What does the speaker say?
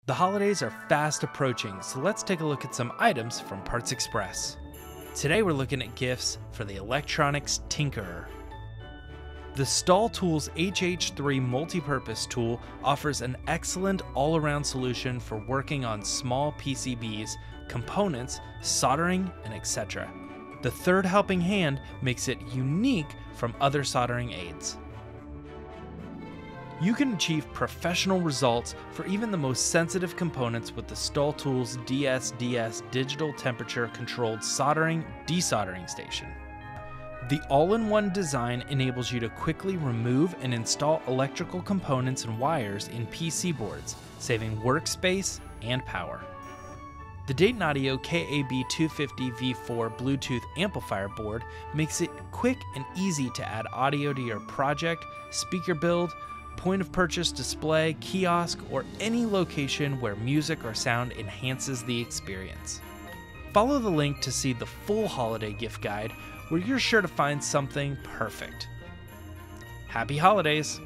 The holidays are fast approaching, so let's take a look at some items from Parts Express. Today we're looking at gifts for the electronics tinkerer. The Stahl Tools HH3 multi-purpose tool offers an excellent all-around solution for working on small PCBs, components, soldering, and etc. The third helping hand makes it unique from other soldering aids. You can achieve professional results for even the most sensitive components with the Stahl Tools DSDS digital temperature controlled soldering desoldering station. The all-in-one design enables you to quickly remove and install electrical components and wires in PC boards, saving workspace and power. The Dayton Audio KAB250V4 Bluetooth amplifier board makes it quick and easy to add audio to your project, speaker build, point of purchase display, kiosk, or any location where music or sound enhances the experience. Follow the link to see the full holiday gift guide where you're sure to find something perfect. Happy holidays!